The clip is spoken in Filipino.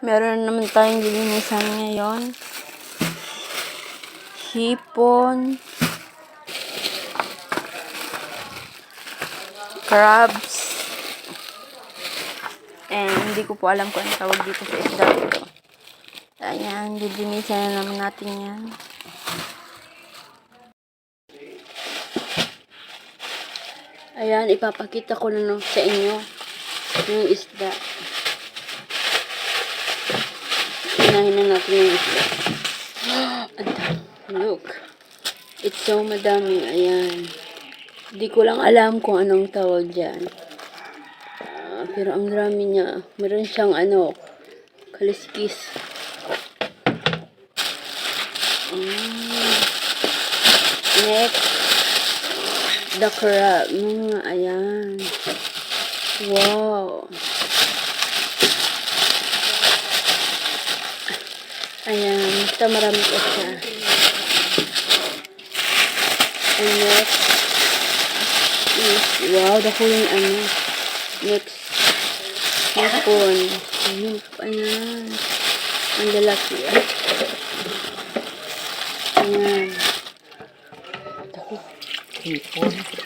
Meron naman tayong lilinisan ngayon. Hipon. Crabs. And hindi ko po alam kung ano tawag dito sa isda ito. Ayan, lilinisan na naman natin yan. Ayan, ipapakita ko na sa inyo yung isda. Unahin na natin yung isda. Look. It's so madami. Ayan. Hindi ko lang alam kung anong tawag dyan. Pero ang dami niya. Meron siyang kaliskis. Next. The crab. Ayan. Wow. Ayan. Basta marami ko siya. And next. Wow. Dako yung Next. Hipon. Ayan. Ang lalaki. Ayan. Dako. Hipon.